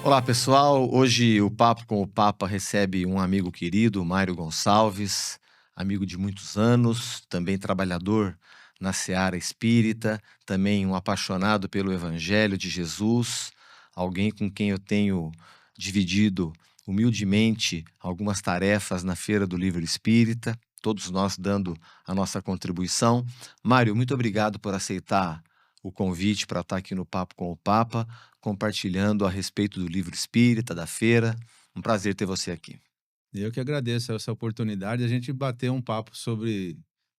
Olá, pessoal. Hoje o Papo com o Papa recebe um amigo querido, Mário Gonçalves, amigo de muitos anos, também trabalhador na seara espírita, também um apaixonado pelo Evangelho de Jesus, alguém com quem eu tenho dividido humildemente algumas tarefas na Feira do Livro Espírita, todos nós dando a nossa contribuição. Mário, muito obrigado por aceitar o convite para estar aqui no Papo com o Papa, compartilhando a respeito do livro espírita, da feira. Um prazer ter você aqui. Eu que agradeço essa oportunidade de a gente bater um papo sobre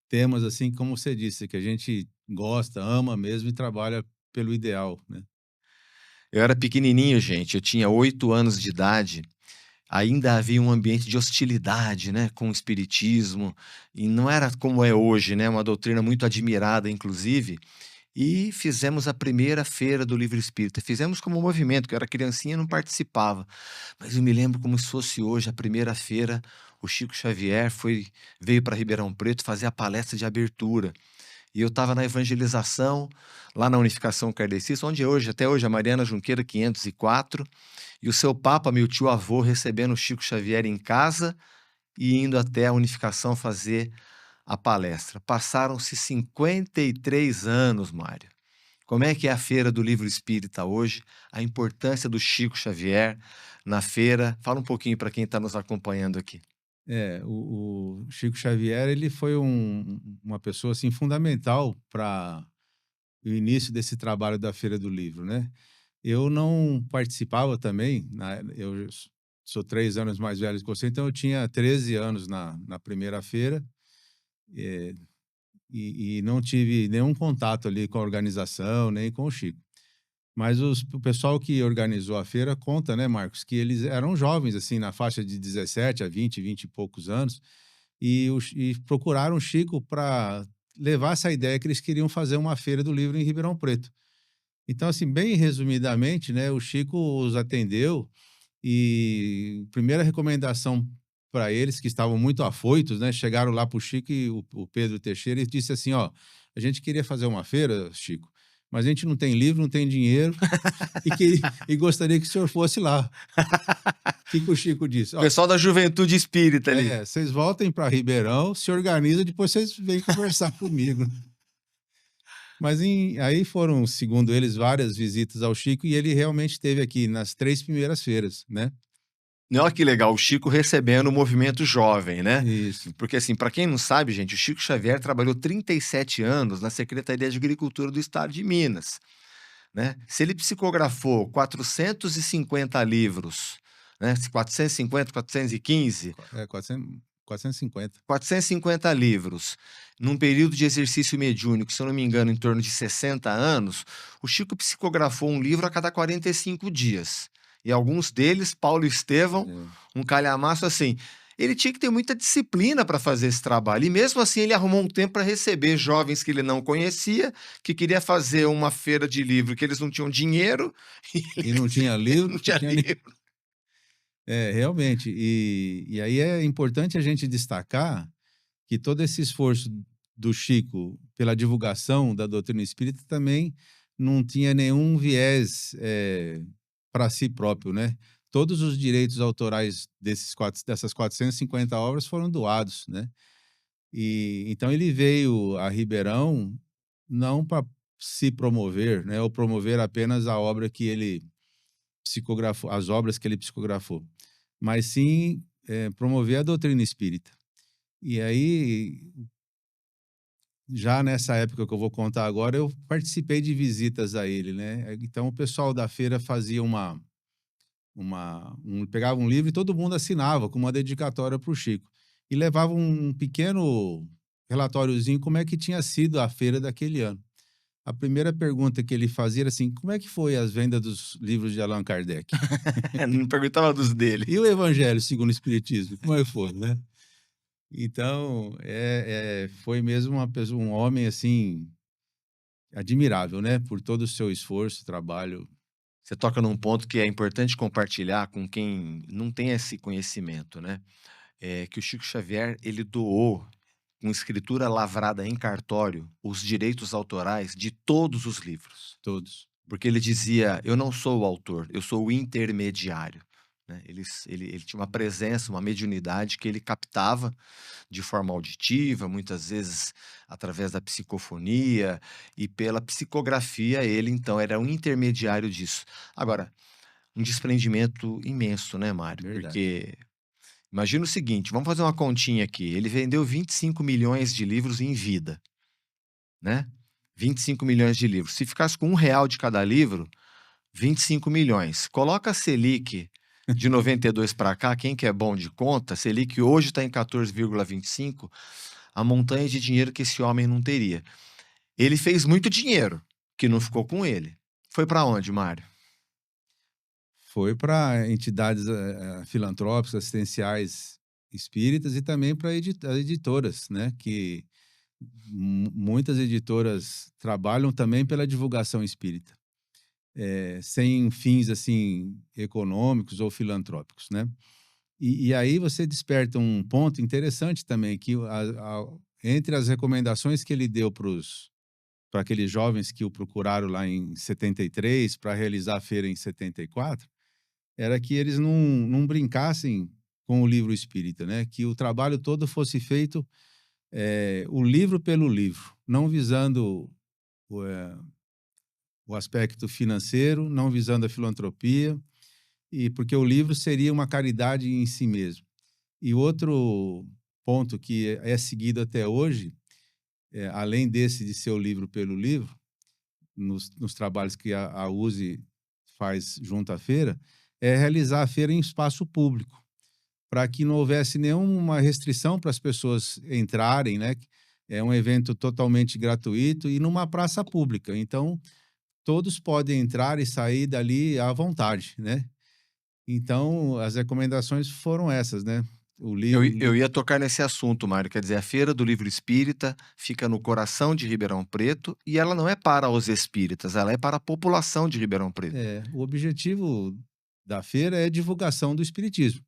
temas assim, como você disse, que a gente gosta, ama mesmo e trabalha pelo ideal, né? Eu era pequenininho, gente, eu tinha 8 anos de idade, ainda havia um ambiente de hostilidade, né, com o espiritismo, e não era como é hoje, né, uma doutrina muito admirada, inclusive, e fizemos a primeira feira do livro espírita. Fizemos como movimento, que eu era criancinha e não participava, mas eu me lembro como se fosse hoje, a primeira feira, o Chico Xavier veio para Ribeirão Preto fazer a palestra de abertura. E eu estava na evangelização, lá na Unificação Kardecista, onde hoje, até hoje, a Mariana Junqueira 504, e o seu Papa, meu tio-avô, recebendo o Chico Xavier em casa e indo até a Unificação fazer a palestra. Passaram-se 53 anos, Mário. Como é que é a Feira do Livro Espírita hoje? A importância do Chico Xavier na feira? Fala um pouquinho para quem está nos acompanhando aqui. O Chico Xavier, ele foi uma pessoa assim fundamental para o início desse trabalho da Feira do Livro, né? Eu não participava também, eu sou 3 anos mais velho que você, então eu tinha 13 anos na primeira feira, eh, e não tive nenhum contato ali com a organização, nem com o Chico. Mas o pessoal que organizou a feira conta, né, Marcos, que eles eram jovens, assim, na faixa de 17 a 20 e poucos anos, e procuraram o Chico para levar essa ideia que eles queriam fazer uma feira do livro em Ribeirão Preto. Então, assim, bem resumidamente, né, o Chico os atendeu e primeira recomendação para eles, que estavam muito afoitos, né, chegaram lá para o Chico e o Pedro Teixeira e disse assim: ó, a gente queria fazer uma feira, Chico, mas a gente não tem livro, não tem dinheiro e gostaria que o senhor fosse lá. Que o Chico disse? Ó, Pessoal da juventude espírita ali. vocês voltem para Ribeirão, se organiza, depois vocês vêm conversar comigo. Mas aí foram, segundo eles, várias visitas ao Chico e ele realmente esteve aqui nas 3 primeiras feiras, né. Olha que legal, o Chico recebendo o movimento jovem, né? Isso. Porque assim, para quem não sabe, gente, o Chico Xavier trabalhou 37 anos na Secretaria de Agricultura do Estado de Minas, né? Se ele psicografou 450 livros, né? 450, 415, É, 450. 450 livros, num período de exercício mediúnico, se eu não me engano, em torno de 60 anos, o Chico psicografou um livro a cada 45 dias. E alguns deles, Paulo Estevão, É. um calhamaço assim. Ele tinha que ter muita disciplina para fazer esse trabalho. E mesmo assim, ele arrumou um tempo para receber jovens que ele não conhecia, que queria fazer uma feira de livro, que eles não tinham dinheiro, e E não tinha ele livro, não não tinha tinha nem livro. realmente. E aí é importante a gente destacar que todo esse esforço do Chico pela divulgação da doutrina espírita também não tinha nenhum viés, para si próprio, né. Todos os direitos autorais dessas 450 obras foram doados, né. E então ele veio a Ribeirão não para se promover, né, ou promover apenas a obra que ele psicografou, as obras que ele psicografou, mas sim, promover a doutrina espírita. E aí, já nessa época que eu vou contar agora, eu participei de visitas a ele, né. Então o pessoal da feira fazia pegava um livro e todo mundo assinava com uma dedicatória para o Chico. E levava um pequeno relatóriozinho como é que tinha sido a feira daquele ano. A primeira pergunta que ele fazia era assim: "Como é que foi as vendas dos livros de Allan Kardec? Não perguntava dos dele. E o Evangelho segundo o Espiritismo, como é que foi, né?" Então, foi mesmo um homem, assim, admirável, né, por todo o seu esforço, trabalho. Você toca num ponto que é importante compartilhar com quem não tem esse conhecimento, né? É que o Chico Xavier, ele doou, com escritura lavrada em cartório, os direitos autorais de todos os livros. Todos. porque ele dizia: "Eu não sou o autor, eu sou o intermediário", né. Ele tinha uma presença, uma mediunidade que ele captava de forma auditiva, muitas vezes através da psicofonia e pela psicografia, ele então era um intermediário disso. Agora, um desprendimento imenso, né, Mário, Verdade. porque imagina o seguinte, vamos fazer uma continha aqui, ele vendeu 25 milhões de livros em vida, né, 25 milhões de livros. Se ficasse com R$ 1 de cada livro, 25 milhões. Coloca a Selic de 92 para cá, quem que é bom de conta, Selic hoje está em 14,25, a montanha de dinheiro que esse homem não teria. Ele fez muito dinheiro, que não ficou com ele. Foi para onde, Mário? Foi para entidades, filantrópicas, assistenciais espíritas e também para editoras, né, que muitas editoras trabalham também pela divulgação espírita, sem fins, assim, econômicos ou filantrópicos, né. E aí você desperta um ponto interessante também, que entre as recomendações que ele deu para aqueles jovens que o procuraram lá em 73 para realizar a feira em 74, era que eles não brincassem com o livro espírita, né, que o trabalho todo fosse feito, o livro pelo livro, não visando o, eh, o aspecto financeiro, não visando a filantropia, e porque o livro seria uma caridade em si mesmo. E outro ponto que é seguido até hoje, além desse de ser o livro pelo livro, nos trabalhos que a USE faz junto à feira, é realizar a feira em espaço público, para que não houvesse nenhuma restrição para as pessoas entrarem, né? É um evento totalmente gratuito e numa praça pública. Então, todos podem entrar e sair dali à vontade, né? Então, as recomendações foram essas, né? O Eu, livro, i- eu ia tocar nesse assunto, Mário. Quer dizer, a Feira do Livro Espírita fica no coração de Ribeirão Preto e ela não é para os espíritas, ela é para a população de Ribeirão Preto. o objetivo da feira é divulgação do espiritismo.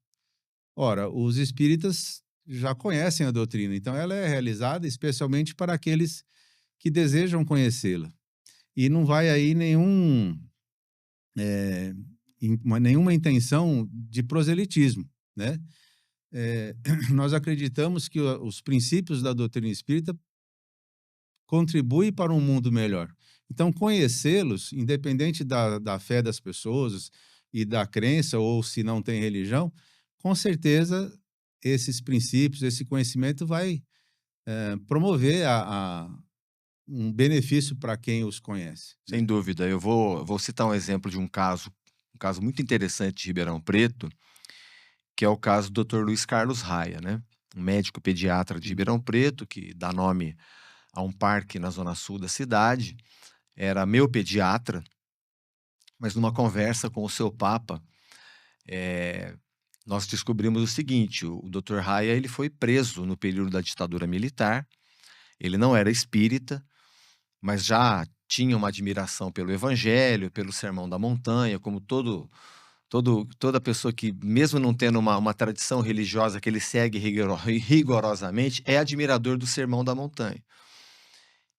Ora, os espíritas já conhecem a doutrina, então ela é realizada especialmente para aqueles que desejam conhecê-la. E não vai aí eh, nenhuma intenção de proselitismo, né? Eh, nós acreditamos que os princípios da doutrina espírita contribuem para um mundo melhor. Então, conhecê-los, independente da fé das pessoas e da crença, ou se não tem religião, com certeza esses princípios, esse conhecimento vai promover um benefício para quem os conhece, Sem né? dúvida, eu vou citar um exemplo de um caso muito interessante de Ribeirão Preto, que é o caso do Dr. Luiz Carlos Raia, né? Um médico pediatra de Uhum. Ribeirão Preto, que dá nome a um parque na zona sul da cidade, era meu pediatra, mas numa conversa com o seu papa, eh, nós descobrimos o seguinte: o Dr. Raia ele foi preso no período da ditadura militar, ele não era espírita, mas já tinha uma admiração pelo Evangelho, pelo Sermão da Montanha, como toda pessoa que, mesmo não tendo uma tradição religiosa que ele segue rigorosamente, é admirador do Sermão da Montanha.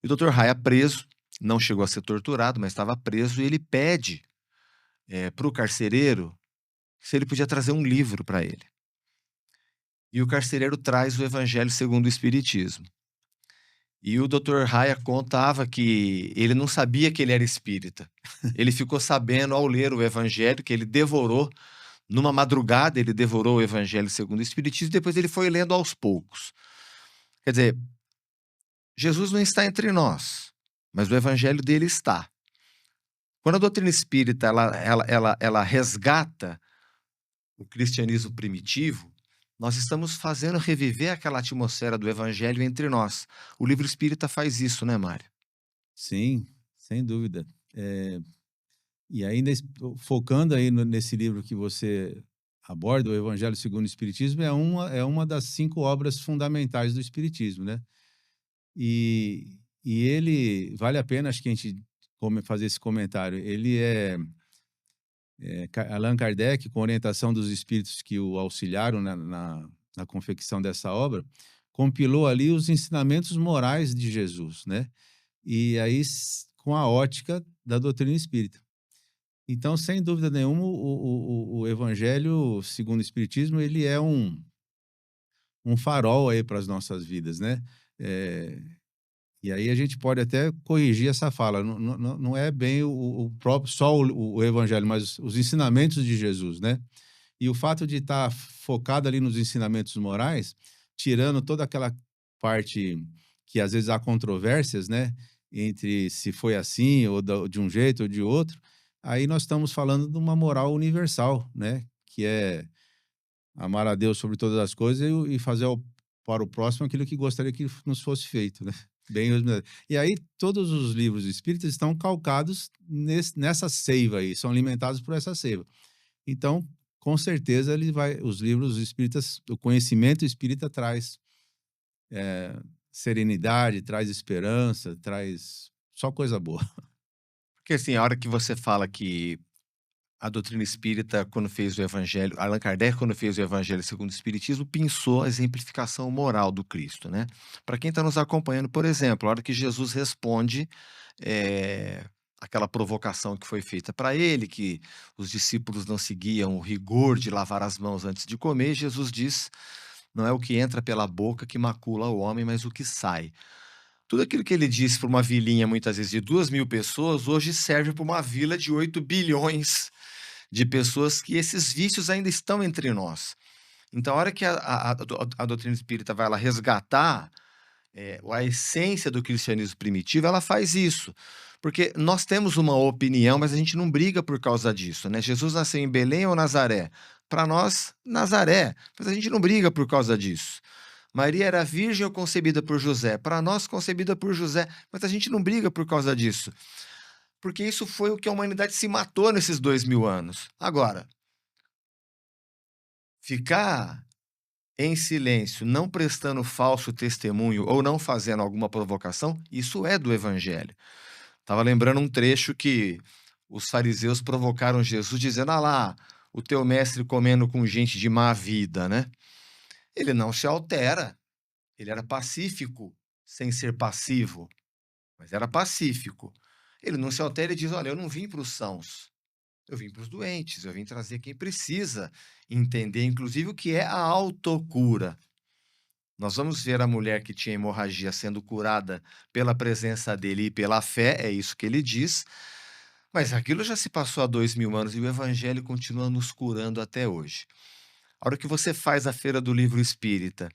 E o Dr. Raia preso, não chegou a ser torturado, mas estava preso, e ele pede para o carcereiro se ele podia trazer um livro para ele. E o carcereiro traz o Evangelho segundo o Espiritismo. E o Dr. Raia contava que ele não sabia que ele era espírita. Ele ficou sabendo ao ler o Evangelho, que ele devorou, numa madrugada, ele devorou o Evangelho segundo o Espiritismo, e depois ele foi lendo aos poucos. Quer dizer, Jesus não está entre nós, mas o Evangelho dele está. Quando a doutrina espírita ela resgata o cristianismo primitivo, nós estamos fazendo reviver aquela atmosfera do Evangelho entre nós. O livro espírita faz isso, né, Mário? Sim, sem dúvida. E aí, focando aí nesse livro que você aborda, o Evangelho segundo o Espiritismo, é uma das 5 obras fundamentais do Espiritismo, né? E ele vale a pena, acho que a gente fazer esse comentário. Ele Allan Kardec, com orientação dos espíritos que o auxiliaram na confecção dessa obra, compilou ali os ensinamentos morais de Jesus, né? E aí, com a ótica da doutrina espírita. Então, sem dúvida nenhuma, o Evangelho segundo o Espiritismo, ele é um farol aí para as nossas vidas, né? Eh, e aí a gente pode até corrigir essa fala, não é bem o próprio só o Evangelho, mas os ensinamentos de Jesus, né? E o fato de estar focado ali nos ensinamentos morais, tirando toda aquela parte que às vezes há controvérsias, né, entre se foi assim ou de um jeito ou de outro, aí nós estamos falando de uma moral universal, né, que é amar a Deus sobre todas as coisas e fazer para o próximo aquilo que gostaria que nos fosse feito, né. Bem, e aí todos os livros espíritas estão calcados nessa seiva aí, são alimentados por essa seiva. Então, com certeza, os livros espíritas, o conhecimento espírita traz serenidade, traz esperança, traz só coisa boa. Porque, assim, a hora que você fala que a doutrina espírita, quando fez o evangelho Allan Kardec, quando fez o evangelho segundo o espiritismo, pensou a exemplificação moral do Cristo, né. Para quem está nos acompanhando, por exemplo, a hora que Jesus responde, eh, aquela provocação que foi feita para ele, que os discípulos não seguiam o rigor de lavar as mãos antes de comer, Jesus diz: "Não é o que entra pela boca que macula o homem, mas o que sai". Tudo aquilo que ele disse para uma vilinha, muitas vezes de 2.000 pessoas, hoje serve para uma vila de 8 bilhões de pessoas, que esses vícios ainda estão entre nós. Então, a hora que a doutrina espírita vai lá resgatar, a essência do cristianismo primitivo, ela faz isso. Porque nós temos uma opinião, mas a gente não briga por causa disso, né. Jesus nasceu em Belém ou Nazaré? Para nós, Nazaré, mas a gente não briga por causa disso. Maria era virgem ou concebida por José? Para nós, concebida por José, mas a gente não briga por causa disso, porque isso foi o que a humanidade se matou nesses 2.000 anos. Agora, ficar em silêncio, não prestando falso testemunho ou não fazendo alguma provocação, isso é do evangelho. Estava lembrando um trecho que os fariseus provocaram Jesus dizendo: "Ah lá, o teu mestre comendo com gente de má vida", né. Ele não se altera, ele era pacífico, sem ser passivo, mas era pacífico. Ele não se altera e diz: "Olha, eu não vim para os sãos, eu vim para os doentes, eu vim trazer quem precisa entender, inclusive, o que é a autocura". Nós vamos ver a mulher que tinha hemorragia sendo curada pela presença dele e pela fé, é isso que ele diz, mas aquilo já se passou há 2.000 anos e o evangelho continua nos curando até hoje. A hora que você faz a Feira do Livro Espírita,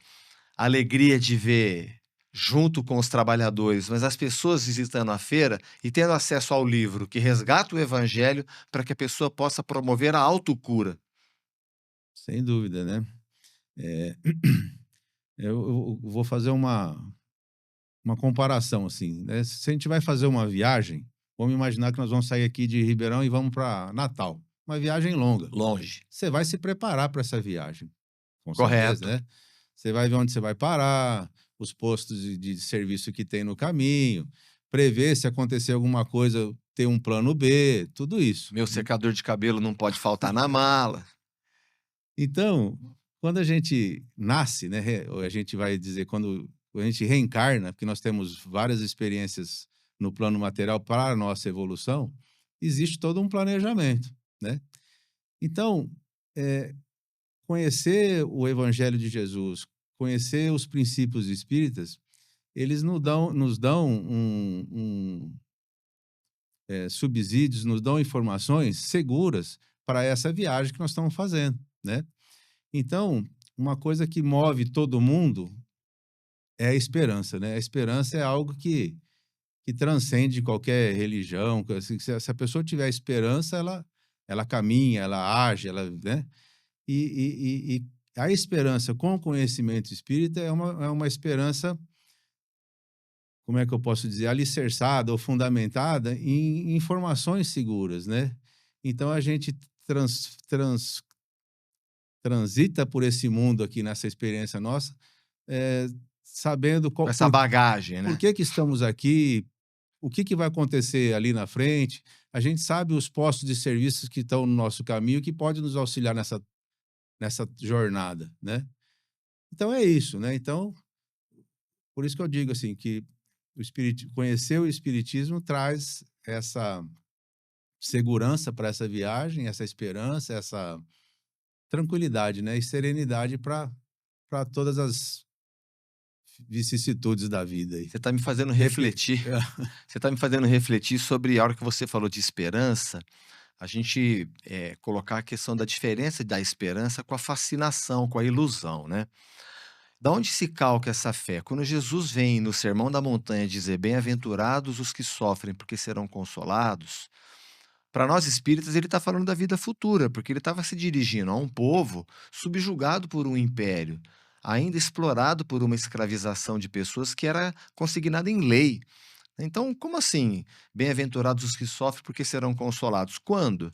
a alegria de ver, junto com os trabalhadores, mas as pessoas visitando a feira e tendo acesso ao livro que resgata o evangelho para que a pessoa possa promover a autocura. Sem dúvida, né. Eh, eu vou fazer uma comparação, assim, né, se a gente vai fazer uma viagem, vamos imaginar que nós vamos sair aqui de Ribeirão e vamos para Natal, uma viagem longa. Longe. Você vai se preparar para essa viagem, com certeza, Correto. né. Você vai ver onde você vai parar, os postos de serviço que tem no caminho, prever se acontecer alguma coisa, ter um plano B, tudo isso. Meu secador de cabelo não pode faltar na mala. Então, quando a gente nasce, né, ou a gente vai dizer quando a gente reencarna, porque nós temos várias experiências no plano material para a nossa evolução, existe todo um planejamento, né. Então, eh, conhecer o evangelho de Jesus, conhecer os princípios espíritas, eles nos dão subsídios, nos dão informações seguras para essa viagem que nós estamos fazendo, né. Então, uma coisa que move todo mundo é a esperança, né. A esperança é algo que transcende qualquer religião, coisa assim, se a pessoa tiver esperança, ela caminha, ela age, ela, né. E a esperança com o conhecimento espírita é uma esperança, como é que eu posso dizer, alicerçada ou fundamentada em informações seguras, né. Então a gente transita por esse mundo aqui nessa experiência nossa, eh, sabendo Com essa bagagem, por né. que que estamos aqui, o que que vai acontecer ali na frente. A gente sabe os postos de serviços que estão no nosso caminho, que pode nos auxiliar nessa jornada, né. Então é isso, né. Então, por isso que eu digo, assim, que conhecer o espiritismo traz essa segurança para essa viagem, essa esperança, essa tranquilidade, né, e serenidade para todas as vicissitudes da vida aí. Você está me fazendo Refe refletir. Você está me fazendo refletir sobre a hora que você falou de esperança, a gente colocar a questão da diferença da esperança com a fascinação, com a ilusão, né? Da onde se calca essa fé? Quando Jesus vem no Sermão da Montanha dizer bem-aventurados os que sofrem porque serão consolados, para nós espíritas ele está falando da vida futura, porque ele estava se dirigindo a um povo subjugado por um império, ainda explorado por uma escravização de pessoas que era consignada em lei. Então, como assim? Bem-aventurados os que sofrem porque serão consolados. Quando?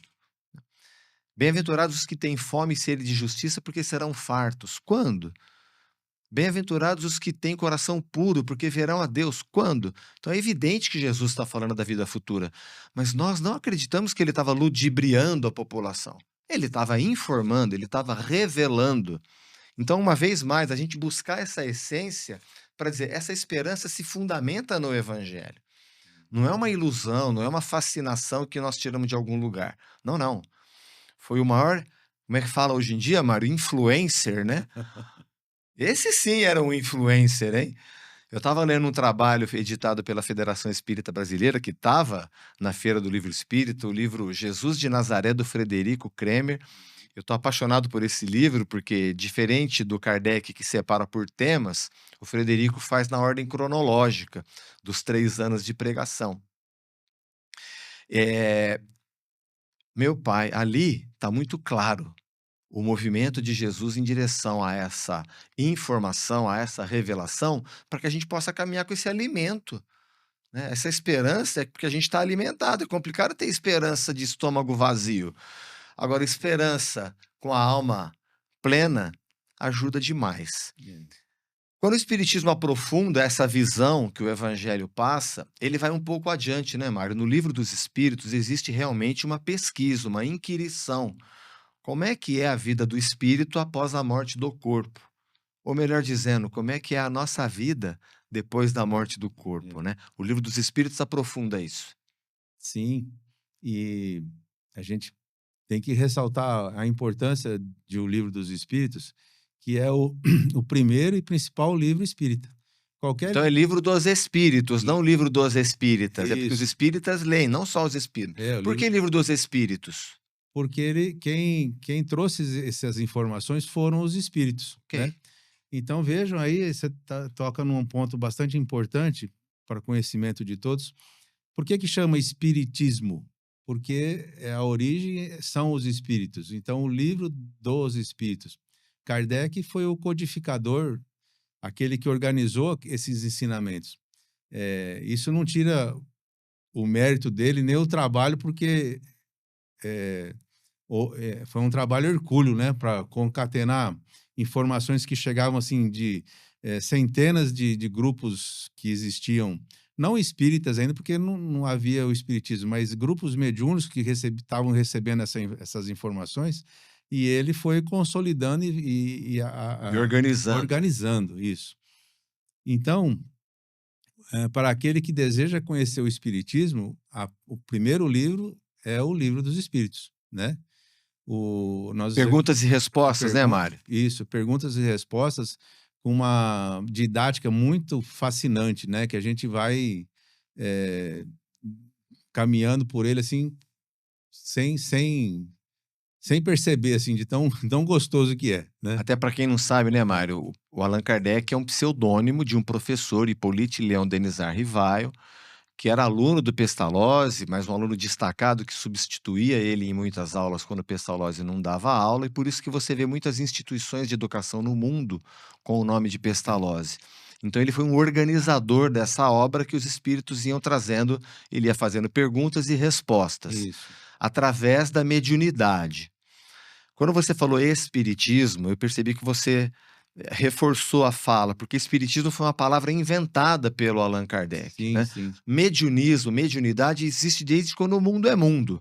Bem-aventurados os que têm fome e sede de justiça porque serão fartos. Quando? Bem-aventurados os que têm coração puro, porque verão a Deus. Quando? Então é evidente que Jesus está falando da vida futura, mas nós não acreditamos que ele estava ludibriando a população. Ele estava informando, ele estava revelando. Então, uma vez mais, a gente buscar essa essência para dizer, essa esperança se fundamenta no Evangelho. Não é uma ilusão, não é uma fascinação que nós tiramos de algum lugar. Não, não. Foi o maior, como é que fala hoje em dia, Mário? Influencer, né? Esse sim era um influencer, hein? Eu estava lendo um trabalho editado pela Federação Espírita Brasileira, que estava na Feira do Livro Espírita, o livro Jesus de Nazaré, do Frederico Kremer. Eu estou apaixonado por esse livro, porque, diferente do Kardec, que separa por temas, o Frederico faz na ordem cronológica dos 3 anos de pregação. Meu pai, ali está muito claro o movimento de Jesus em direção a essa informação, a essa revelação, para que a gente possa caminhar com esse alimento, né? Essa esperança é porque a gente está alimentado. É complicado ter esperança de estômago vazio. Agora, esperança com a alma plena ajuda demais. Quando o Espiritismo aprofunda essa visão que o Evangelho passa, ele vai um pouco adiante, né, Mário? No Livro dos Espíritos existe realmente uma pesquisa, uma inquirição. Como é que é a vida do espírito após a morte do corpo? Ou melhor dizendo, como é que é a nossa vida depois da morte do corpo, né? O Livro dos Espíritos aprofunda isso. Sim, e a gente tem que ressaltar a importância de O Livro dos Espíritos, que é o primeiro e principal livro espírita. Então é Livro dos Espíritos, não Livro dos Espíritas. É porque os Isso. espíritas leem, não só os espíritos. É, o Por que Livro dos Espíritos? Porque quem trouxe essas informações foram os espíritos, Ok. né? Então vejam aí, você toca num ponto bastante importante para conhecimento de todos. Por que chama espiritismo? Porque a origem são os espíritos. Então, o Livro dos Espíritos. Kardec foi o codificador, aquele que organizou esses ensinamentos. Isso não tira o mérito dele, nem o trabalho, porque foi um trabalho hercúleo, né, para concatenar informações que chegavam assim de centenas de grupos que existiam, não espíritas ainda, porque não havia o espiritismo, mas grupos mediúnicos que estavam recebendo essas informações, e ele foi consolidando e organizando. organizando isso. Então, para aquele que deseja conhecer o espiritismo, o primeiro livro é o Livro dos Espíritos, né? Perguntas e respostas, né, Mário? Isso, perguntas e respostas com uma didática muito fascinante, né? Que a gente vai caminhando por ele assim, sem perceber, assim, de tão gostoso que é, né? Até para quem não sabe, né, Mário? O Allan Kardec é um pseudônimo de um professor, Hippolyte Léon Denisard Rivail, que era aluno do Pestalozzi, mas um aluno destacado que substituía ele em muitas aulas quando o Pestalozzi não dava aula, e por isso que você vê muitas instituições de educação no mundo com o nome de Pestalozzi. Então ele foi um organizador dessa obra que os espíritos iam trazendo, ele ia fazendo perguntas e respostas, Isso. através da mediunidade. Quando você falou espiritismo, eu percebi que você reforçou a fala, porque espiritismo foi uma palavra inventada pelo Allan Kardec, Sim, né? sim. Mediunismo, mediunidade existe desde quando o mundo é mundo.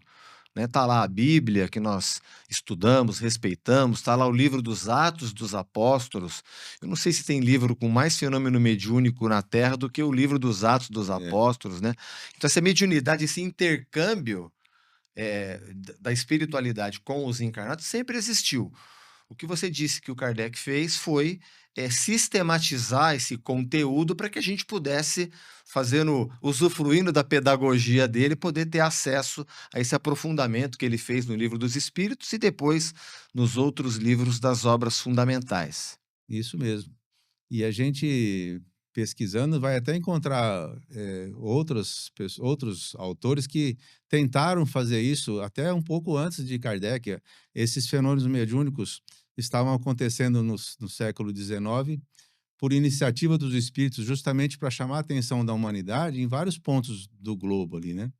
né? Tá lá a Bíblia, que nós estudamos, respeitamos, tá lá o livro dos Atos dos Apóstolos. Eu não sei se tem livro com mais fenômeno mediúnico na Terra do que o livro dos Atos dos É, Apóstolos, né? Então essa mediunidade, esse intercâmbio da espiritualidade com os encarnados sempre existiu. O que você disse que o Kardec fez foi sistematizar esse conteúdo para que a gente pudesse, usufruindo da pedagogia dele, poder ter acesso a esse aprofundamento que ele fez no Livro dos Espíritos e depois nos outros livros das obras fundamentais. isso mesmo. E a gente pesquisando vai até encontrar outros autores que tentaram fazer isso até um pouco antes de Kardec. Esses fenômenos mediúnicos estavam acontecendo no século XIX por iniciativa dos espíritos, justamente para chamar a atenção da humanidade em vários pontos do globo ali, né?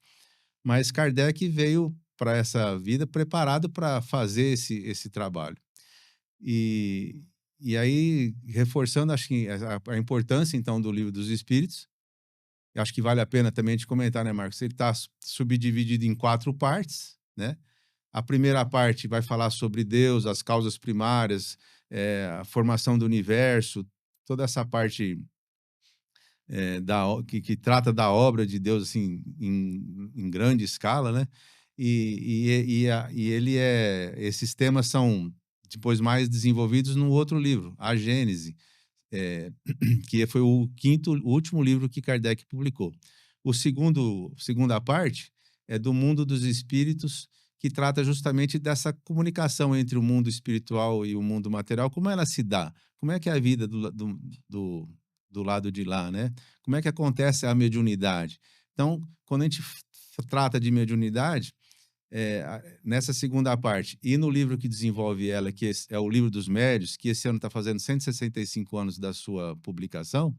Mas Kardec veio para essa vida preparado para fazer esse trabalho. E, e aí, reforçando, acho que a importância, então, do Livro dos Espíritos, eu acho que vale a pena também te comentar, né, Marcos? Ele está subdividido em 4 partes, né? A primeira parte vai falar sobre Deus, as causas primárias, a formação do universo, toda essa parte que trata da obra de Deus assim em grande escala, né? Esses temas são depois mais desenvolvidos no outro livro, a Gênese, eh, que foi o último livro que Kardec publicou. Segunda parte é do mundo dos espíritos, que trata justamente dessa comunicação entre o mundo espiritual e o mundo material, como ela se dá, como é que é a vida do, do lado de lá, né? Como é que acontece a mediunidade? Então, quando a gente trata de mediunidade, nessa segunda parte, e no livro que desenvolve ela, é o Livro dos Médiuns, que esse ano está fazendo 165 anos da sua publicação,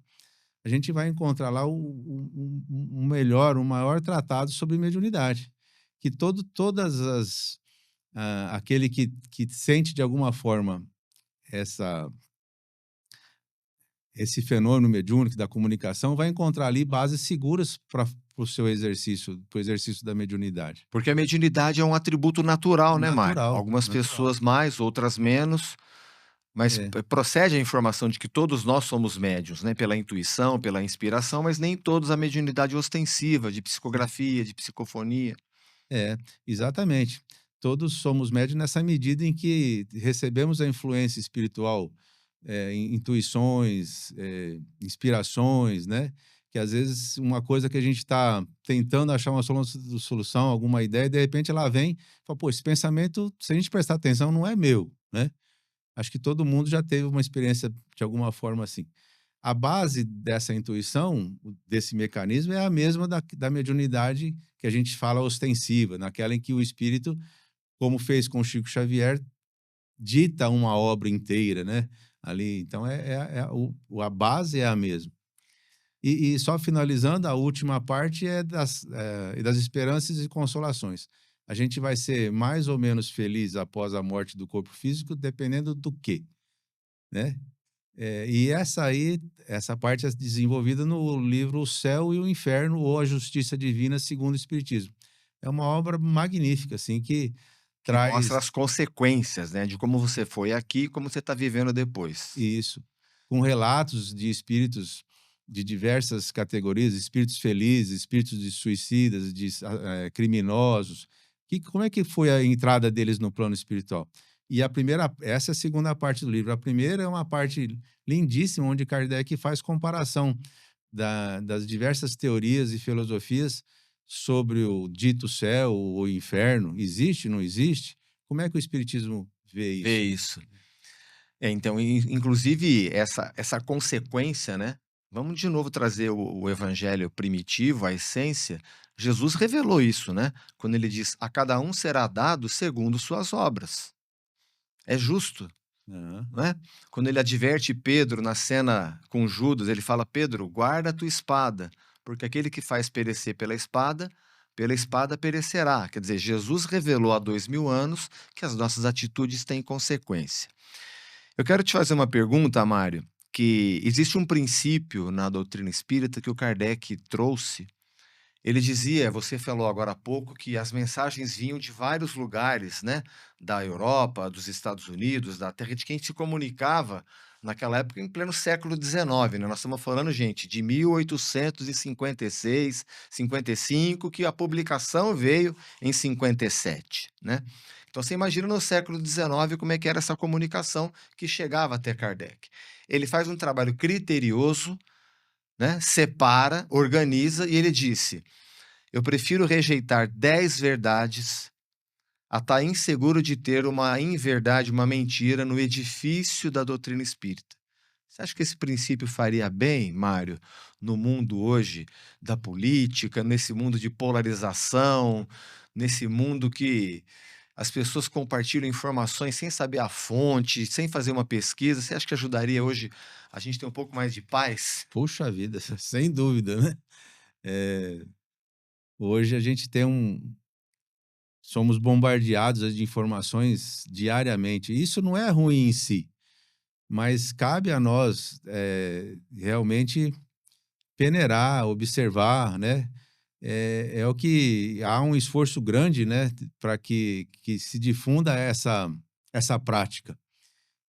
a gente vai encontrar lá o maior tratado sobre mediunidade, que aquele que sente de alguma forma essa esse fenômeno mediúnico da comunicação vai encontrar ali bases seguras para o seu exercício, para o exercício da mediunidade. Porque a mediunidade é um atributo natural, né, Mário? Natural, Algumas natural. pessoas mais, outras menos. Mas É, procede a informação de que todos nós somos médiuns, né, pela intuição, pela inspiração, mas nem todos a mediunidade ostensiva, de psicografia, de psicofonia. é, exatamente. Todos somos médiuns nessa medida em que recebemos a influência espiritual, intuições, inspirações, né? Que às vezes uma coisa que a gente está tentando achar uma solução, alguma ideia, e de repente ela vem e fala, pô, esse pensamento, se a gente prestar atenção, não é meu, né? Acho que todo mundo já teve uma experiência de alguma forma assim. A base dessa intuição, desse mecanismo, é a mesma da mediunidade que a gente fala ostensiva, naquela em que o espírito, como fez com Chico Xavier, dita uma obra inteira, né? Ali, então a base é a mesma. E só finalizando, a última parte é das esperanças e consolações. A gente vai ser mais ou menos feliz após a morte do corpo físico, dependendo do quê, né? Essa parte é desenvolvida no livro O Céu e o Inferno ou a Justiça Divina segundo o Espiritismo. É uma obra magnífica, assim, que Que mostra traz as consequências, né, de como você foi aqui e como você está vivendo depois. isso, com relatos de espíritos de diversas categorias, espíritos felizes, espíritos de suicidas, criminosos. Como é que foi a entrada deles no plano espiritual? Essa é a segunda parte do livro. A primeira é uma parte lindíssima, onde Kardec faz comparação das diversas teorias e filosofias sobre o dito céu ou inferno. Existe, não existe? Como é que o Espiritismo vê Vê isso? isso. Então, inclusive, essa consequência, né? Vamos de novo trazer o evangelho primitivo, a essência. Jesus revelou isso, né? Quando ele diz: a cada um será dado segundo suas obras. É justo. Aham, Não é? Quando ele adverte Pedro na cena com Judas, ele fala: Pedro, guarda a tua espada, porque aquele que faz perecer pela espada perecerá. Quer dizer, Jesus revelou há 2000 anos que as nossas atitudes têm consequência. Eu quero te fazer uma pergunta, Mário, que existe um princípio na doutrina espírita que o Kardec trouxe Ele dizia, você falou agora há pouco, que as mensagens vinham de vários lugares, né, da Europa, dos Estados Unidos, da Terra, de quem se comunicava naquela época em pleno século XIX, né, nós estamos falando, gente, de 1856, 55, que a publicação veio em 57, né. Então você imagina no século XIX como é que era essa comunicação que chegava até Kardec. Ele faz um trabalho criterioso, né, separa, organiza e ele disse: eu prefiro rejeitar 10 verdades a estar inseguro de ter uma inverdade, uma mentira no edifício da doutrina espírita. Você acha que esse princípio faria bem, Mário, no mundo hoje da política, nesse mundo de polarização, nesse mundo que as pessoas compartilham informações sem saber a fonte, sem fazer uma pesquisa? Você acha que ajudaria hoje a gente ter um pouco mais de paz? Puxa vida, sem dúvida, né? Eh, hoje a gente tem somos bombardeados de informações diariamente. Isso não é ruim em si, mas cabe a nós, realmente peneirar, observar, né? É o que há um esforço grande, né, para que se difunda essa prática.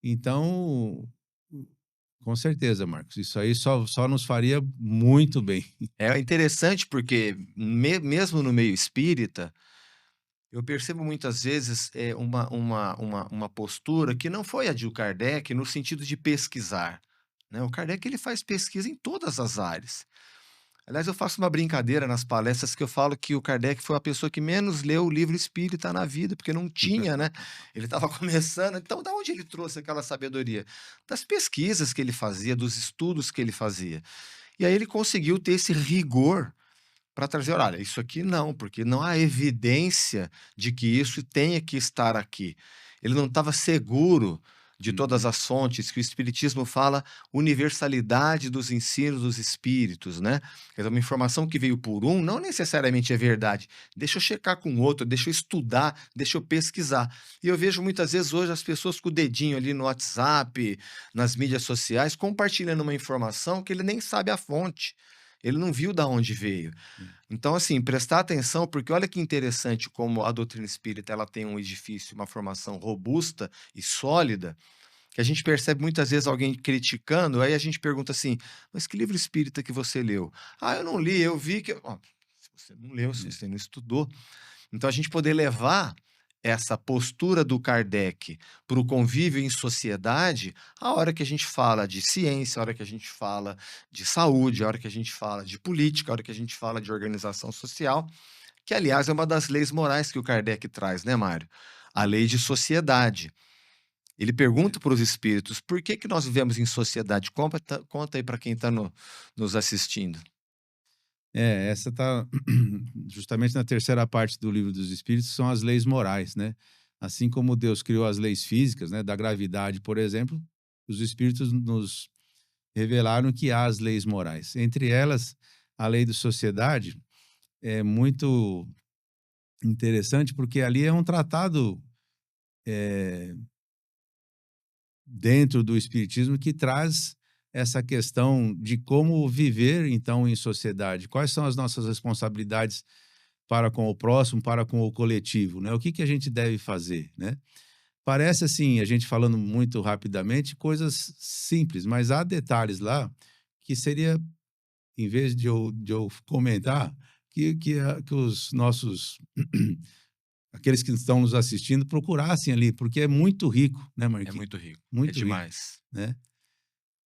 Então, com certeza, Marcos, isso aí só nos faria muito bem. É interessante porque mesmo no meio espírita, eu percebo muitas vezes, uma postura que não foi a de o Kardec no sentido de pesquisar, né, o Kardec ele faz pesquisa em todas as áreas. Aliás, eu faço uma brincadeira nas palestras que eu falo que o Kardec foi a pessoa que menos leu o livro espírita na vida, porque não tinha, né, ele estava começando, então da onde ele trouxe aquela sabedoria? Das pesquisas que ele fazia, dos estudos que ele fazia. E aí ele conseguiu ter esse rigor para trazer, olha, isso aqui não, porque não há evidência de que isso tenha que estar aqui. Ele não estava seguro de todas Uhum. as fontes, que o espiritismo fala universalidade dos ensinos dos espíritos, né? Quer dizer, uma informação que veio por um não necessariamente é verdade. Deixa eu checar com outro, deixa eu estudar, deixa eu pesquisar. E eu vejo muitas vezes hoje as pessoas com o dedinho ali no WhatsApp, nas mídias sociais, compartilhando uma informação que ele nem sabe a fonte. Ele não viu da onde veio. Então, assim, prestar atenção, porque olha que interessante como a doutrina espírita ela tem um edifício, uma formação robusta e sólida, que a gente percebe muitas vezes alguém criticando, aí a gente pergunta assim: "Mas que livro espírita que você leu?". "Ah, eu não li, eu vi que", ó, se você não leu, se É. você não estudou, então a gente poder levar essa postura do Kardec para o convívio em sociedade, a hora que a gente fala de ciência, a hora que a gente fala de saúde, a hora que a gente fala de política, a hora que a gente fala de organização social, que aliás é uma das leis morais que o Kardec traz, né, Mário? A lei de sociedade. Ele pergunta para os espíritos: "Por que que nós vivemos em sociedade?". Conta aí para quem está nos assistindo. Essa tá justamente na terceira parte do Livro dos Espíritos, são as leis morais, né. Assim como Deus criou as leis físicas, né, da gravidade, por exemplo, os espíritos nos revelaram que há as leis morais. Entre elas, a lei de sociedade é muito interessante, porque ali é um tratado, eh, dentro do espiritismo que traz essa questão de como viver, então, em sociedade. Quais são as nossas responsabilidades para com o próximo, para com o coletivo, né? O que que a gente deve fazer, né? Parece assim, a gente falando muito rapidamente, coisas simples, mas há detalhes lá que seria, em vez de eu comentar, que os nossos aqueles que estão nos assistindo procurassem ali, porque é muito rico, né, É Marquinhos? muito rico, é Muito rico, demais. né?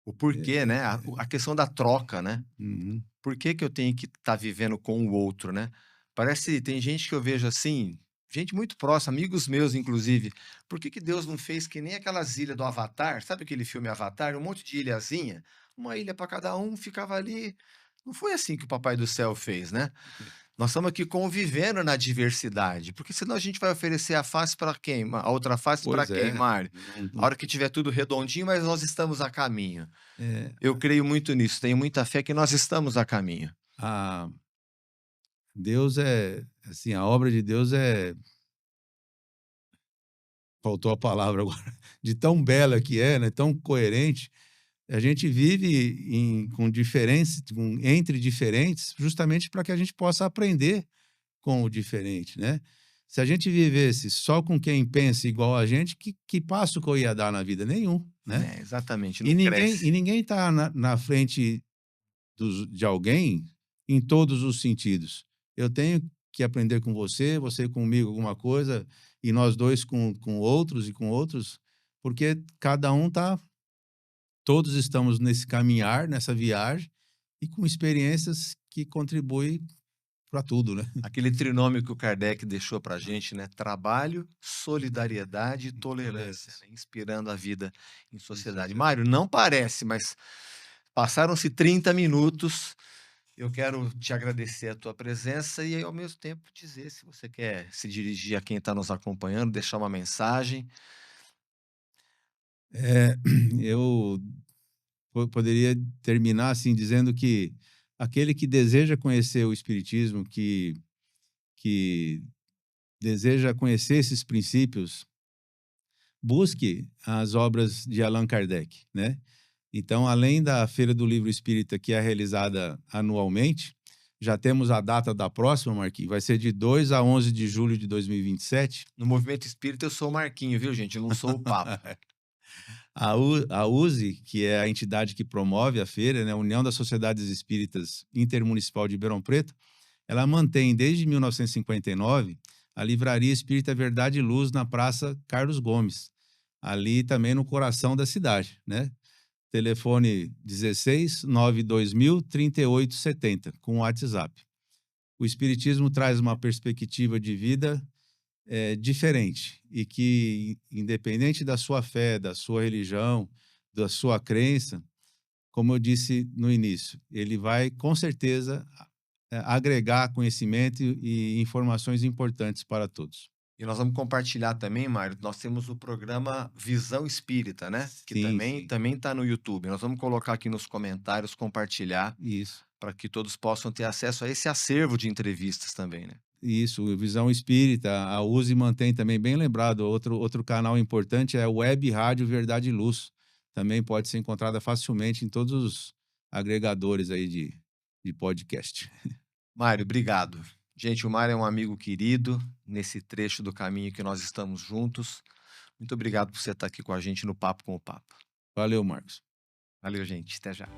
O porquê, É, né, a questão da troca, né. uhum. Por que que eu tenho que estar vivendo com o outro, né? Parece tem gente que eu vejo assim, gente muito próxima, amigos meus inclusive, por que que Deus não fez que nem aquelas ilhas do Avatar, sabe aquele filme Avatar? Um monte de ilhazinha, uma ilha para cada um, ficava ali. Não foi assim que o papai do céu fez, né? Nós estamos aqui convivendo na diversidade, porque senão a gente vai oferecer a face para quem? A outra face para Pois quem, é, Mário? não A não hora que tiver tudo redondinho, mas nós estamos a caminho. é, Eu creio muito nisso, tenho muita fé que nós estamos a caminho. a Deus é assim, a obra de Deus faltou a palavra agora, de tão bela que é, né, tão coerente, A gente vive com diferenças, entre diferentes, justamente para que a gente possa aprender com o diferente, né? Se a gente vivesse só com quem pensa igual a gente, que passo que eu ia dar na vida? Nenhum, né? É, exatamente, E não ninguém, cresce. e ninguém está na frente de alguém em todos os sentidos. Eu tenho que aprender com você, você comigo alguma coisa, e nós dois com outros e com outros, porque cada um tá, todos estamos nesse caminhar, nessa viagem, e com experiências que contribuem para tudo, né? Aquele trinômio que o Kardec deixou pra gente, né, trabalho, solidariedade e tolerância, Tolerância. né, inspirando a vida em Em sociedade. sociedade. Mário, não parece, mas passaram-se 30 minutos. Eu quero te agradecer a tua presença e, ao mesmo tempo, dizer se você quer se dirigir a quem está nos acompanhando, deixar uma mensagem. É, eu poderia terminar assim dizendo que aquele que deseja conhecer o espiritismo, que deseja conhecer esses princípios, busque as obras de Allan Kardec, né? Então, além da Feira do Livro Espírita, que é realizada anualmente, já temos a data da próxima, Marquinhos, vai ser de 2 a 11 de julho de 2027. No movimento espírita, eu sou o Marquinho, viu, gente? Eu não sou o Papa. A USE, que é a entidade que promove a feira, né, a União das Sociedades Espíritas Intermunicipal de Ribeirão Preto, ela mantém desde 1959 a Livraria Espírita Verdade e Luz na Praça Carlos Gomes, ali também no coração da cidade, né? Telefone 16 92000 3870, com WhatsApp. O Espiritismo traz uma perspectiva de vida diferente e que, independente da sua fé, da sua religião, da sua crença, como eu disse no início, ele vai com certeza agregar conhecimento e informações importantes para todos. E nós vamos compartilhar também, Mário, nós temos o programa Visão Espírita, né? Que Sim, também sim, também está no YouTube. Nós vamos colocar aqui nos comentários, compartilhar, isso. para que todos possam ter acesso a esse acervo de entrevistas também, né? Isso, Visão Espírita, a USE mantém também, bem lembrado, outro canal importante é o Web Rádio Verdade e Luz. Também pode ser encontrada facilmente em todos os agregadores aí de podcast. Mário, obrigado. Gente, o Mário é um amigo querido nesse trecho do caminho que nós estamos juntos. Muito obrigado por você estar aqui com a gente no Papo com o Papa. Valeu, Marcos. Valeu, gente. Até já.